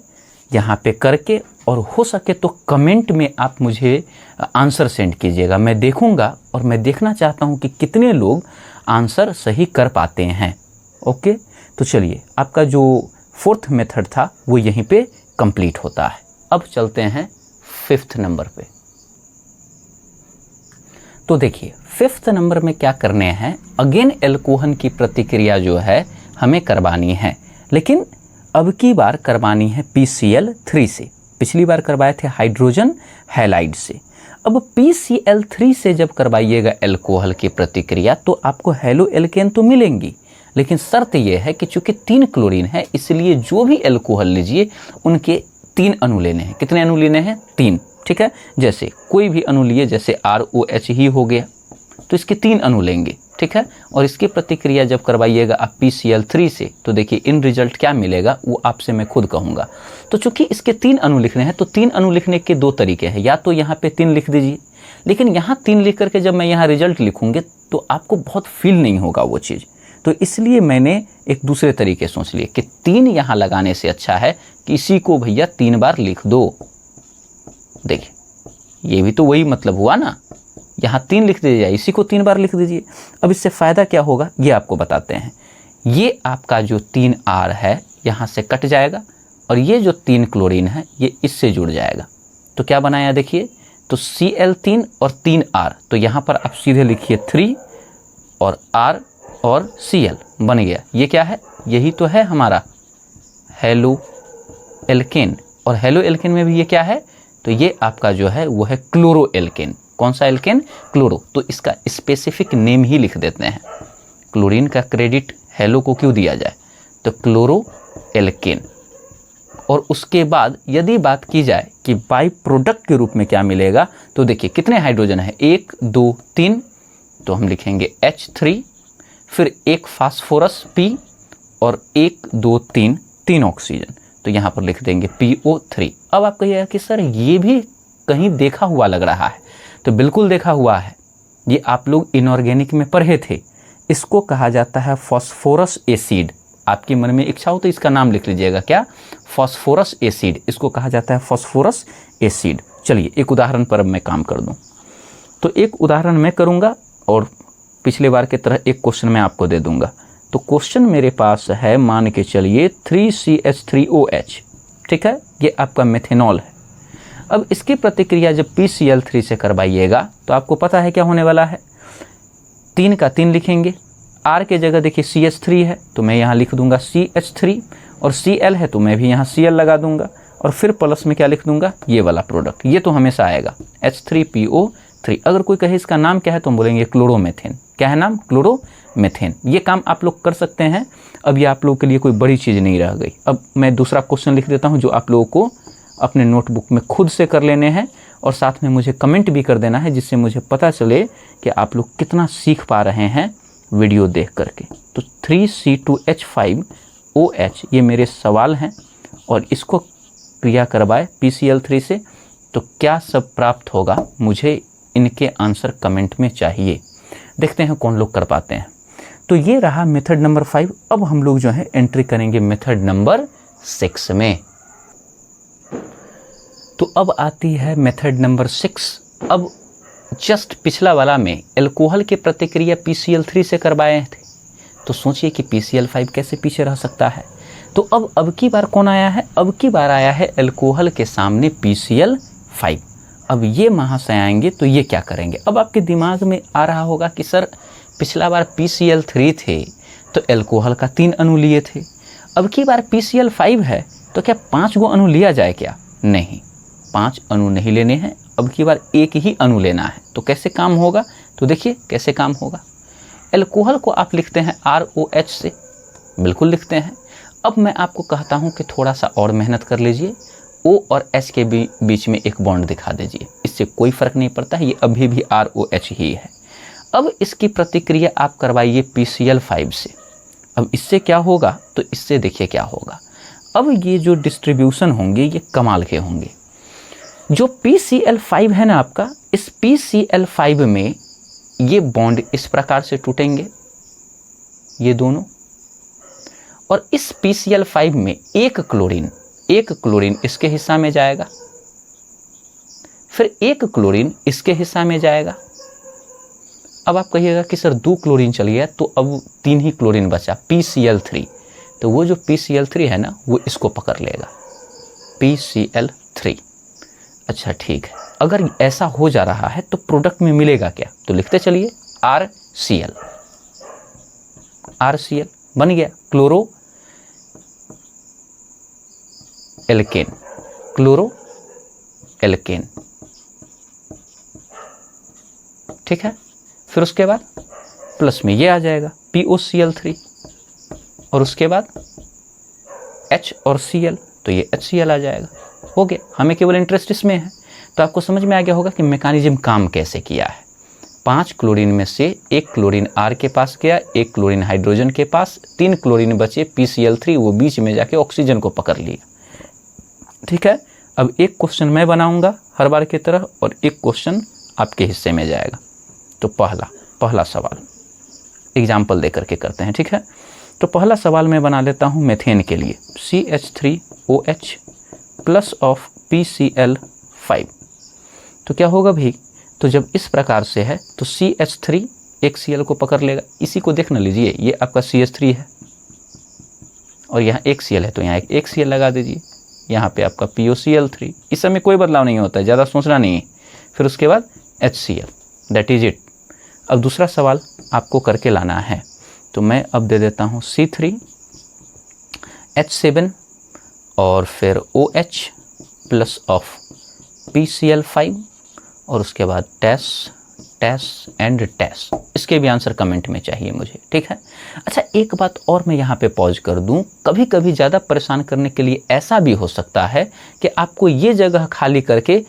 यहाँ पे करके, और हो सके तो कमेंट में आप मुझे आंसर सेंड कीजिएगा, मैं देखूँगा और मैं देखना चाहता हूँ कि कितने लोग आंसर सही कर पाते हैं। ओके, तो चलिए आपका जो 4th मेथड था वो यहीं पे कंप्लीट होता है। अब चलते हैं 5th नंबर पे। तो देखिए 5th नंबर में क्या करने हैं, अगेन एल्कोहल की प्रतिक्रिया जो है हमें करवानी है, लेकिन अब की बार करवानी है PCl3 से। पिछली बार करवाए थे हाइड्रोजन हैलाइड से। अब PCl3 से जब करवाइएगा एल्कोहल की प्रतिक्रिया तो आपको हेलोएल्केन तो मिलेंगी, लेकिन शर्त यह है कि चूंकि 3 क्लोरीन है इसलिए जो भी एल्कोहल लीजिए उनके 3 अणु लेने हैं। कितने अणु लेने हैं? 3, ठीक है। जैसे कोई भी अणु लिए, जैसे ROH ही हो गया तो इसके 3 अणु लेंगे, ठीक है। और इसकी प्रतिक्रिया जब करवाइएगा आप PCl3 से तो देखिए इन रिजल्ट क्या मिलेगा वो आपसे मैं खुद कहूँगा। तो चूंकि इसके 3 अणु लिखने हैं तो 3 अणु लिखने के 2 तरीके हैं, या तो यहाँ पे 3 लिख दीजिए, लेकिन यहाँ 3 लिख करके जब मैं यहाँ रिजल्ट लिखूँगे तो आपको बहुत फील नहीं होगा वो चीज़। तो इसलिए मैंने एक दूसरे तरीके सोच लिए कि 3 यहाँ लगाने से अच्छा है कि इसी को भैया 3 बार लिख दो। देखिए ये भी तो वही मतलब हुआ ना, यहाँ 3 लिख दीजिए, इसी को 3 बार लिख दीजिए। अब इससे फ़ायदा क्या होगा ये आपको बताते हैं। ये आपका जो 3R है यहाँ से कट जाएगा और ये जो 3 क्लोरीन है ये इससे जुड़ जाएगा। तो क्या बनाया देखिए, तो Cl3 और 3R, तो यहाँ पर आप सीधे लिखिए 3 और R और Cl बन गया। ये क्या है? यही तो है हमारा हेलो एल्केन। और हेलो एल्केन में भी ये क्या है? तो ये आपका जो है वो है क्लोरो एल्केन। कौन सा एल्केन? क्लोरो। तो इसका स्पेसिफिक नेम ही लिख देते हैं। क्लोरीन का क्रेडिट हेलो को क्यों दिया जाए? तो क्लोरो एल्केन। और उसके बाद यदि बात की जाए कि बाई प्रोडक्ट के रूप में क्या मिलेगा, तो देखिए कितने हाइड्रोजन है, 1 2 3, तो हम लिखेंगे H3, फिर एक फास्फोरस P और 1 2 3 3 ऑक्सीजन, तो यहाँ पर लिख देंगे PO3। अब आप कहिएगा कि सर ये भी कहीं देखा हुआ लग रहा है, तो बिल्कुल देखा हुआ है। ये आप लोग इनऑर्गेनिक में पढ़े थे। इसको कहा जाता है फॉस्फोरस एसिड। आपके मन में इच्छा हो तो इसका नाम लिख लीजिएगा, क्या? Phosphorous acid. इसको कहा जाता है फॉस्फोरस एसिड। चलिए एक उदाहरण पर अब मैं काम कर दूं। तो एक उदाहरण मैं करूंगा और पिछले बार की तरह एक क्वेश्चन मैं आपको दे दूंगा। तो क्वेश्चन मेरे पास है, मान के चलिए 3CH3OH, ठीक है, ये आपका मेथेनॉल है। अब इसकी प्रतिक्रिया जब PCl3 से करवाइएगा तो आपको पता है क्या होने वाला है, 3 का 3 लिखेंगे। R के जगह देखिए CH3 है तो मैं यहाँ लिख दूंगा CH3, और Cl है तो मैं भी यहाँ Cl लगा दूंगा, और फिर प्लस में क्या लिख दूंगा, ये वाला प्रोडक्ट। ये तो हमेशा आएगा H3PO3। अगर कोई कहे इसका नाम क्या है तो हम बोलेंगे क्लोरोमेथेन। क्या है नाम? क्लोरोमेथेन। ये काम आप लोग कर सकते हैं। अब ये आप लोगों के लिए कोई बड़ी चीज़ नहीं रह गई। अब मैं दूसरा क्वेश्चन लिख देता हूँ जो आप लोगों को अपने नोटबुक में खुद से कर लेने हैं, और साथ में मुझे कमेंट भी कर देना है, जिससे मुझे पता चले कि आप लोग कितना सीख पा रहे हैं वीडियो देख करके। तो 3C2H5OH ये मेरे सवाल हैं, और इसको क्रिया करवाए PCl3 से तो क्या सब प्राप्त होगा, मुझे इनके आंसर कमेंट में चाहिए। देखते हैं कौन लोग कर पाते हैं। तो ये रहा मेथड नंबर 5। अब हम लोग जो है एंट्री करेंगे मेथड नंबर 6 में। तो अब आती है मेथड नंबर 6। अब जस्ट पिछला वाला में एल्कोहल की प्रतिक्रिया PCl3 से करवाए थे, तो सोचिए कि PCl5 कैसे पीछे रह सकता है। तो अब की बार कौन आया है? अब की बार आया है एल्कोहल के सामने PCl5। अब ये महाशय आएंगे तो ये क्या करेंगे? अब आपके दिमाग में आ रहा होगा कि सर पिछला बार PCl3 थे तो एल्कोहल का 3 अणु लिए थे, अब की बार PCl5 है तो क्या 5 गो अणु लिया जाए क्या? नहीं, 5 अणु नहीं लेने हैं, अब की बार एक ही अणु लेना है। तो कैसे काम होगा? तो देखिए कैसे काम होगा। एल्कोहल को आप लिखते हैं ROH से, बिल्कुल लिखते हैं। अब मैं आपको कहता हूं कि थोड़ा सा और मेहनत कर लीजिए, O और H के बीच में एक बॉन्ड दिखा दीजिए, इससे कोई फर्क नहीं पड़ता है, ये अभी भी ROH ही है। अब इसकी प्रतिक्रिया आप करवाइए PCl5 से। अब इससे क्या होगा? तो इससे देखिए क्या होगा। अब ये जो डिस्ट्रीब्यूशन होंगे ये कमाल के होंगे। जो PCl5 है ना आपका, इस PCl5 में ये बॉन्ड इस प्रकार से टूटेंगे, ये दोनों, और इस PCl5 में एक क्लोरीन इसके हिस्सा में जाएगा, फिर एक क्लोरीन इसके हिस्सा में जाएगा। अब आप कहिएगा कि सर 2 क्लोरीन चल गया तो अब 3 ही क्लोरीन बचा, PCl3। तो वो जो PCl3 है ना वो इसको पकड़ लेगा, PCl3। अच्छा ठीक है, अगर ऐसा हो जा रहा है तो प्रोडक्ट में मिलेगा क्या? तो लिखते चलिए RCl बन गया क्लोरो एल्केन, ठीक है। फिर उसके बाद प्लस में ये आ जाएगा POCl3, और उसके बाद H और Cl, तो ये HCl आ जाएगा। हो गया, हमें केवल इंटरेस्ट इसमें है। तो आपको समझ में आ गया होगा कि मैकेनिज्म काम कैसे किया है। 5 क्लोरीन में से एक क्लोरीन R के पास गया, एक क्लोरीन हाइड्रोजन के पास, 3 क्लोरीन बचे PCl3, वो बीच में जाके ऑक्सीजन को पकड़ लिया। ठीक है, अब एक क्वेश्चन मैं बनाऊंगा हर बार की तरह और एक क्वेश्चन आपके हिस्से में जाएगा। तो पहला सवाल एग्जाम्पल दे करके करते हैं, ठीक है। तो पहला सवाल मैं बना लेता हूं मेथेन के लिए, CH3OH प्लस ऑफ PCl5। तो क्या होगा भाई? तो जब इस प्रकार से है तो CH3 एक Cl को पकड़ लेगा, इसी को देख न लीजिए, ये आपका CH3 है और यहाँ एक Cl है तो यहाँ एक Cl लगा दीजिए, यहाँ पे आपका POCl3। इस समय कोई बदलाव नहीं होता है, ज़्यादा सोचना नहीं है। फिर उसके बाद HCl, दैट इज इट। अब दूसरा सवाल आपको करके लाना है। तो मैं अब दे देता हूँ C3H7 और फिर OH प्लस ऑफ PCl5 और उसके बाद टैस एंड टैस। इसके भी आंसर कमेंट में चाहिए मुझे, ठीक है। अच्छा, एक बात और मैं यहाँ पे पॉज कर दूँ, कभी कभी ज़्यादा परेशान करने के लिए ऐसा भी हो सकता है कि आपको ये जगह खाली करके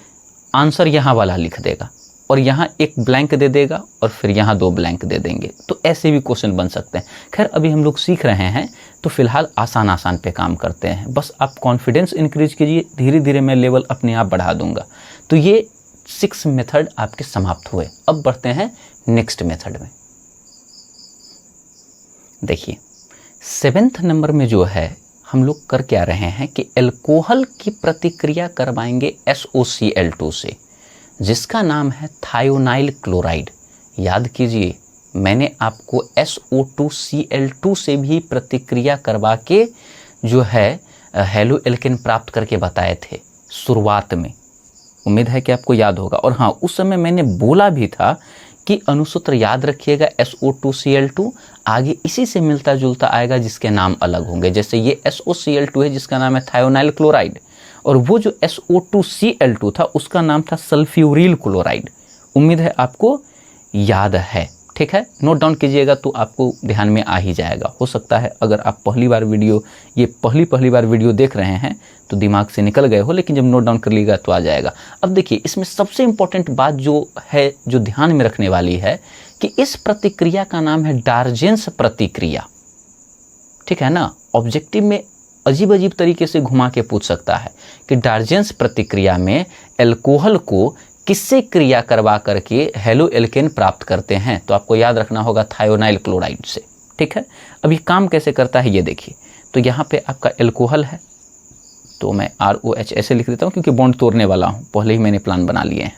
आंसर यहाँ वाला लिख देगा और यहाँ एक ब्लैंक दे देगा और फिर यहाँ 2 ब्लैंक दे देंगे, तो ऐसे भी क्वेश्चन बन सकते हैं। खैर, अभी हम लोग सीख रहे हैं तो फिलहाल आसान पे काम करते हैं, बस आप कॉन्फिडेंस इंक्रीज कीजिए, धीरे धीरे मैं लेवल अपने आप बढ़ा दूंगा। तो ये 6 मेथड आपके समाप्त हुए। अब बढ़ते हैं नेक्स्ट मेथड में। देखिए 7th नंबर में जो है हम लोग कर क्या रहे हैं कि एल्कोहल की प्रतिक्रिया करवाएंगे SOCl2 से, जिसका नाम है थायोनाइल क्लोराइड। याद कीजिए, मैंने आपको SO2Cl2 से भी प्रतिक्रिया करवा के जो है हेलो एल्केन प्राप्त करके बताए थे शुरुआत में। उम्मीद है कि आपको याद होगा। और हाँ, उस समय मैंने बोला भी था कि अनुसूत्र याद रखिएगा SO2Cl2 आगे इसी से मिलता जुलता आएगा जिसके नाम अलग होंगे। जैसे ये SOCl2 है जिसका नाम है थायोनाइल क्लोराइड, और वो जो SO2Cl2 था उसका नाम था सल्फ्यूरिल क्लोराइड। उम्मीद है आपको याद है, ठीक है। नोट डाउन कीजिएगा तो आपको ध्यान में आ ही जाएगा। हो सकता है अगर आप पहली बार वीडियो देख रहे हैं तो दिमाग से निकल गए हो, लेकिन जब नोट डाउन कर लीजिएगा तो आ जाएगा। अब देखिए, इसमें सबसे इंपॉर्टेंट बात जो है, जो ध्यान में रखने वाली है कि इस प्रतिक्रिया का नाम है डार्जेंस प्रतिक्रिया, ठीक है ना। ऑब्जेक्टिव में अजीब अजीब तरीके से घुमा के पूछ सकता है कि डार्जेंस प्रतिक्रिया में एल्कोहल को किससे क्रिया करवा करके हेलो एल्केन प्राप्त करते हैं, तो आपको याद रखना होगा थायोनाइल क्लोराइड से, ठीक है। अब ये काम कैसे करता है ये देखिए। तो यहाँ पे आपका एल्कोहल है, तो मैं ROH ऐसे लिख देता हूँ क्योंकि बॉन्ड तोड़ने वाला हूँ, पहले ही मैंने प्लान बना लिए हैं।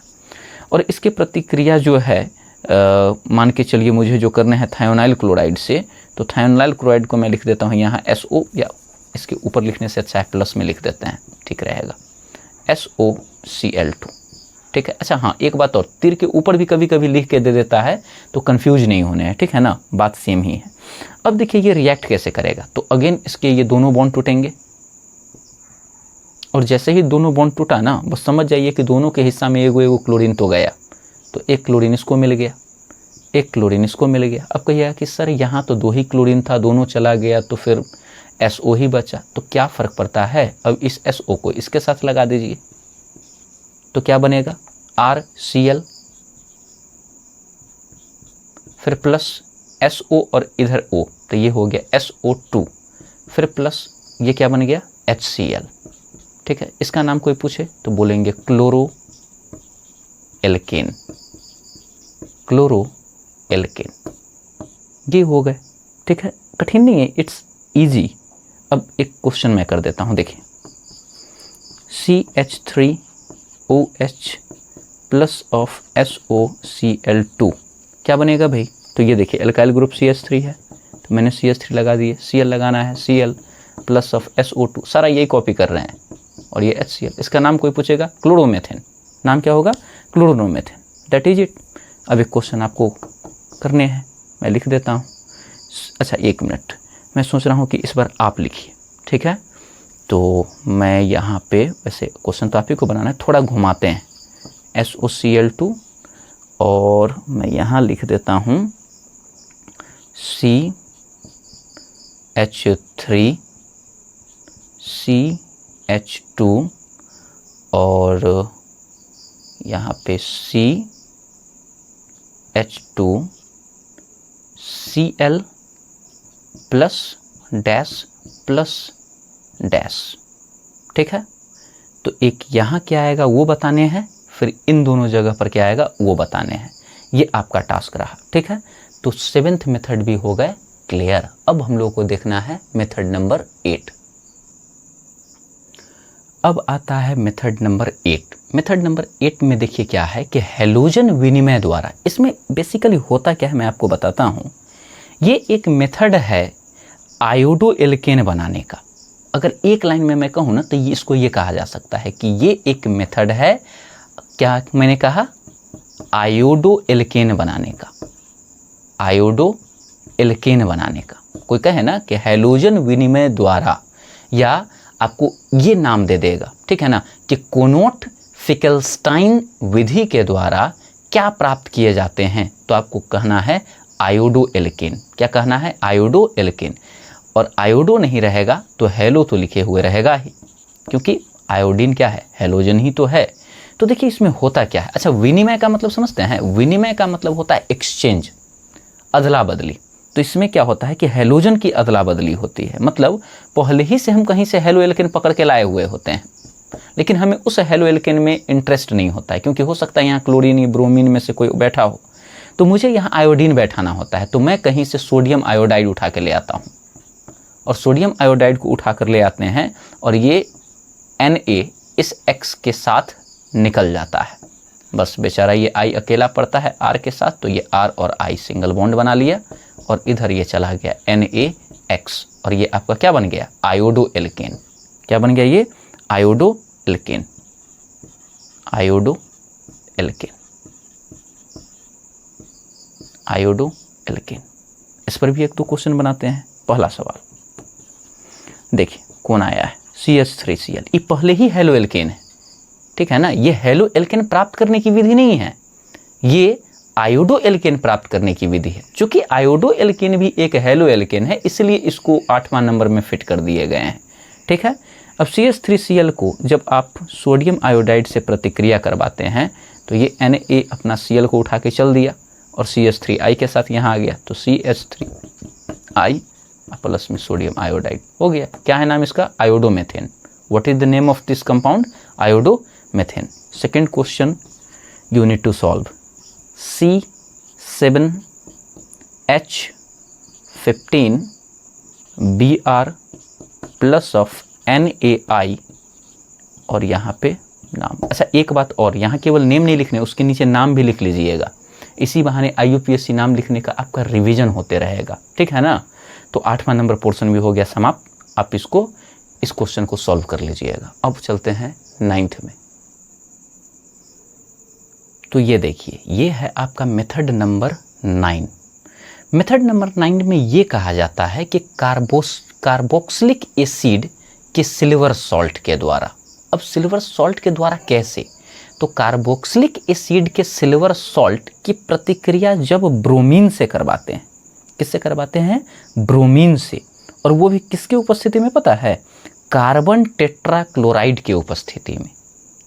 और इसके प्रतिक्रिया जो है मान के चलिए मुझे जो करने हैं थायोनाइल क्लोराइड से, तो थायोनाइल क्लोराइड को मैं लिख देता हूँ यहाँ SO, या इसके ऊपर लिखने से अच्छा है प्लस में लिख देते हैं, ठीक रहेगा, SOCl2, ठीक है। अच्छा हाँ, एक बात और, तीर के ऊपर भी कभी कभी लिख के दे देता है तो कंफ्यूज नहीं होने हैं, ठीक है ना, बात सेम ही है। अब देखिए ये रिएक्ट कैसे करेगा। तो अगेन इसके ये दोनों बॉन्ड टूटेंगे, और जैसे ही दोनों बॉन्ड टूटा ना, बस समझ जाइए कि दोनों के हिस्सा में एगो क्लोरीन तो गया। तो एक क्लोरीन इसको मिल गया, एक क्लोरीन इसको मिल गया। अब कहिएगा कि सर यहाँ तो 2 ही क्लोरीन था, दोनों चला गया तो फिर SO ही बचा, तो क्या फ़र्क पड़ता है। अब इस SO को इसके साथ लगा दीजिए तो क्या बनेगा, RCl, फिर प्लस SO और इधर O, तो ये हो गया SO2, फिर प्लस ये क्या बन गया, HCl, ठीक है। इसका नाम कोई पूछे तो बोलेंगे क्लोरो एल्केन, क्लोरो एल्केन, ये हो गए, ठीक है। कठिन नहीं है, इट्स इजी। अब एक क्वेश्चन मैं कर देता हूं, देखिए CH3OH प्लस ऑफ SOCl2 क्या बनेगा भाई। तो ये देखिए एल्काइल ग्रुप CH3 है, तो मैंने CH3 लगा दिए, Cl लगाना है, Cl प्लस ऑफ SO2, सारा यही कॉपी कर रहे हैं, और ये HCl। इसका नाम कोई पूछेगा, क्लोरोमेथेन, नाम क्या होगा, क्लोरोमेथेन, दैट इज इट। अब एक क्वेश्चन आपको करने हैं, मैं लिख देता हूँ। अच्छा 1 मिनट, मैं सोच रहा हूँ कि इस बार आप लिखिए, ठीक है। तो मैं यहाँ पे, वैसे क्वेश्चन तो आप ही को बनाना है, थोड़ा घुमाते हैं, SOCl2 और मैं यहाँ लिख देता हूँ CH3CH2 और यहाँ पे CH2Cl प्लस डैश, ठीक है। तो एक यहाँ क्या आएगा वो बताने हैं, फिर इन दोनों जगह पर क्या आएगा वो बताने हैं। ये आपका टास्क रहा, ठीक है। तो 7th मेथड भी हो गए क्लियर। अब हम लोग को देखना है मेथड नंबर 8। अब आता है मेथड नंबर 8। मेथड नंबर 8 में देखिए क्या है कि हैलोजन विनिमय द्वारा, इसमें बेसिकली होता क्या है मैं आपको बताता हूँ। ये एक मेथड है आयोडो एल्केन बनाने का। अगर एक लाइन में मैं कहूँ ना तो इसको ये कहा जा सकता है कि ये एक मेथड है, क्या मैंने कहा, आयोडो एल्केन बनाने का, आयोडो एल्केन बनाने का। कोई कहे ना कि हैलोजन विनिमय द्वारा, या आपको ये नाम दे देगा, ठीक है ना, कि कोनोट फिकेल्स्टाइन विधि के द्वारा क्या प्राप्त किए जाते हैं, तो आपको कहना है आयोडो एल्केन। क्या कहना है? Iodo alkene. और आयोडो नहीं रहेगा तो हेलो तो लिखे हुए रहेगा ही, क्योंकि आयोडीन क्या है? हैलोजन ही तो है। तो देखिए इसमें होता क्या है। अच्छा, विनिमय का मतलब समझते हैं? विनिमय का मतलब होता है एक्सचेंज, अदला बदली। तो इसमें क्या होता है कि हैलोजन की अदला बदली होती है। मतलब पहले ही से हम कहीं से हेलो एल्केन पकड़ के लाए हुए होते हैं, लेकिन हमें उस हेलो एल्केन में इंटरेस्ट नहीं होता है, क्योंकि हो सकता है यहाँ क्लोरीन या ब्रोमीन में से कोई बैठा हो, तो मुझे यहाँ आयोडीन बैठाना होता है। तो मैं कहीं से सोडियम आयोडाइड उठा के ले आता हूँ, और सोडियम आयोडाइड को उठा कर ले आते हैं, और ये Na इस X के साथ निकल जाता है। बस बेचारा ये I अकेला पड़ता है R के साथ, तो ये R और I सिंगल बॉन्ड बना लिया, और इधर ये चला गया NaX, और ये आपका क्या बन गया? Iodo alkane. क्या बन गया? ये iodo alkane. Iodo alkane, iodo alkane. इस पर भी एक दो क्वेश्चन बनाते हैं। पहला सवाल देखिए कौन आया है? CH3Cl। ये पहले ही हेलो एल्केन है, ठीक है ना। ये हेलो एल्केन प्राप्त करने की विधि नहीं है, ये आयोडो एल्केन प्राप्त करने की विधि है। चूंकि आयोडो एल्केन भी एक हेलो एल्केन है, इसलिए इसको 8वां नंबर में फिट कर दिए गए हैं, ठीक है। अब CH3Cl को जब आप सोडियम आयोडाइड से प्रतिक्रिया करवाते हैं, तो ये Na अपना Cl को उठा के चल दिया, और CH3I के साथ यहाँ आ गया, तो CH3I प्लस में सोडियम आयोडाइड हो गया। क्या है नाम इसका? Iodomethane. What is the name of this compound? Iodomethane. Second question you need to solve. C7H15Br plus of NaI, और यहाँ पे नाम। अच्छा एक बात और, यहाँ केवल नेम नहीं लिखने, उसके नीचे नाम भी लिख लीजिएगा। इसी बहाने IUPAC नाम लिखने का आपका रिवीजन होते रहेगा, ठीक है ना। तो 8वां नंबर पोर्शन भी हो गया समाप्त। आप इस क्वेश्चन को सॉल्व कर लीजिएगा। अब चलते हैं 9th में। तो ये देखिए, ये है आपका मेथड नंबर 9। मेथड नंबर 9 में ये कहा जाता है कि कार्बोक्सिलिक एसिड के सिल्वर सॉल्ट के द्वारा। अब सिल्वर सॉल्ट के द्वारा कैसे? तो कार्बोक्सिलिक एसिड के सिल्वर सॉल्ट की प्रतिक्रिया जब ब्रोमीन से करवाते हैं। किससे करवाते हैं? ब्रोमीन से। और वो भी किसकी उपस्थिति में पता है? कार्बन टेट्राक्लोराइड की उपस्थिति में।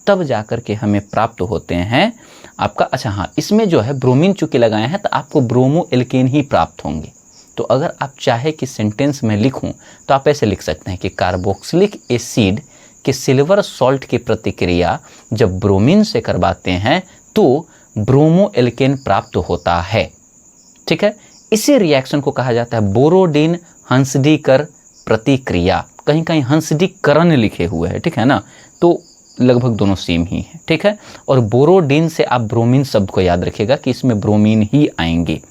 तब जाकर के हमें प्राप्त होते हैं आपका, अच्छा हाँ, इसमें जो है ब्रोमीन चूंकि लगाए हैं तो आपको ब्रोमो एल्केन ही प्राप्त होंगे। तो अगर आप चाहे कि सेंटेंस में लिखूं तो आप ऐसे लिख सकते हैं कि कार्बोक्सिलिक एसिड के सिल्वर सॉल्ट की प्रतिक्रिया जब ब्रोमीन से करवाते हैं तो ब्रोमो एल्केन प्राप्त होता है, ठीक है। इसी रिएक्शन को कहा जाता है बोरोडिन हंसडीकर प्रतिक्रिया। कहीं कहीं हंसडीकरण लिखे हुए हैं, ठीक है ना, तो लगभग दोनों सेम ही है, ठीक है। और बोरोडिन से आप ब्रोमीन शब्द को याद रखिएगा कि इसमें ब्रोमीन ही आएंगे।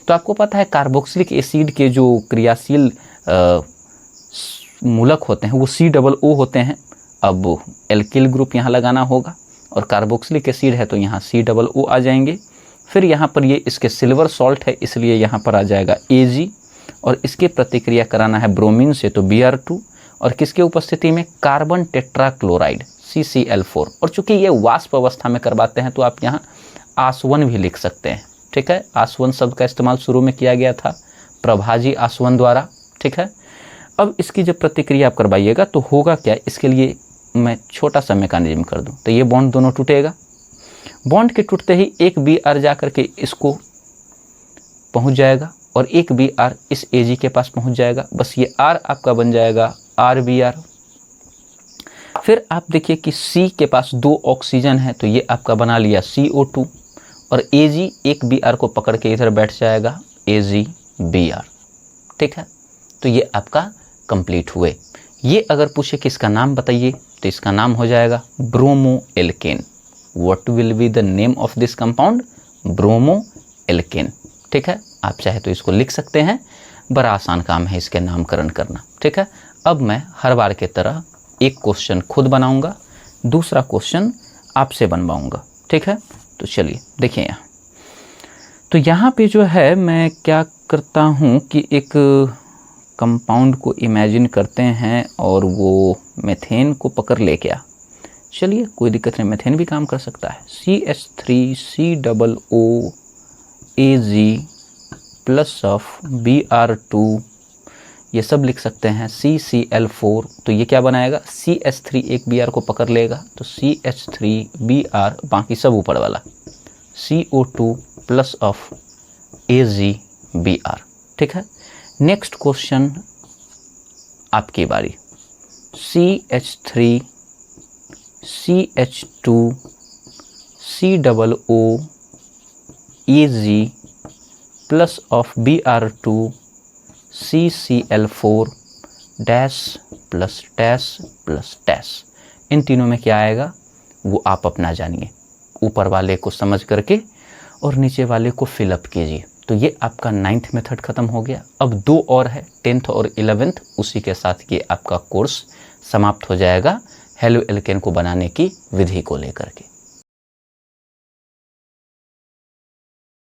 तो आपको पता है कार्बोक्सिलिक एसिड के जो क्रियाशील मूलक होते हैं वो COO होते हैं। अब एल्किल ग्रुप यहाँ लगाना होगा, और कार्बोक्सिलिक एसिड है तो यहाँ COO आ जाएंगे। फिर यहाँ पर ये इसके सिल्वर सॉल्ट है, इसलिए यहाँ पर आ जाएगा Ag, और इसकी प्रतिक्रिया कराना है ब्रोमीन से तो Br2, और किसके उपस्थिति में? Carbon tetrachloride CCl4। और चूंकि ये वाष्प अवस्था में करवाते हैं तो आप यहाँ आसवन भी लिख सकते हैं, ठीक है। आसवन शब्द का इस्तेमाल शुरू में किया गया था प्रभाजी आसवन द्वारा, ठीक है। अब इसकी जब प्रतिक्रिया आप करवाइएगा तो होगा क्या, इसके लिए मैं छोटा सा मैकेनिज्म कर दूं। तो ये बॉन्ड दोनों टूटेगा, बॉन्ड के टूटते ही एक Br जा करके इसको पहुंच जाएगा, और एक Br इस Ag के पास पहुंच जाएगा। बस ये R आपका बन जाएगा RBr। फिर आप देखिए कि C के पास 2 ऑक्सीजन है, तो ये आपका बना लिया CO2, और Ag एक Br को पकड़ के इधर बैठ जाएगा AgBr, ठीक है। तो ये आपका कंप्लीट हुए। ये अगर पूछे कि इसका नाम बताइए तो इसका नाम हो जाएगा bromo alkane. What will be the name of this compound? Bromo alkane, ठीक है। आप चाहे तो इसको लिख सकते हैं, बड़ा आसान काम है इसके नामकरण करना, ठीक है। अब मैं हर बार की तरह एक क्वेश्चन खुद बनाऊंगा, दूसरा क्वेश्चन आपसे बनवाऊंगा, ठीक है। तो चलिए देखिए यहाँ, तो यहाँ पे जो है मैं क्या करता हूँ कि एक कंपाउंड को इमेजिन करते हैं और वो मेथेन को पकड़ ले गया। चलिए कोई दिक्कत नहीं, मेथेन भी काम कर सकता है। CH3COOAG प्लस ऑफ Br2, ये सब लिख सकते हैं। CCl4, तो ये क्या बनाएगा, CH3 एक Br को पकड़ लेगा तो CH3Br, बाकी सब ऊपर वाला CO2 प्लस ऑफ AgBr। ठीक है, नेक्स्ट क्वेश्चन आपकी बारी। CH3 CH2 COOAG plus of Br2 CCl4 dash plus dash plus dash. इन तीनों में क्या आएगा वो आप अपना जानिए, ऊपर वाले को समझ करके और नीचे वाले को फिलअप कीजिए। तो ये आपका 9th मेथड खत्म हो गया। अब 2 और है, 10th और 11th, उसी के साथ ये आपका कोर्स समाप्त हो जाएगा हेलो एल्केन को बनाने की विधि को लेकर के।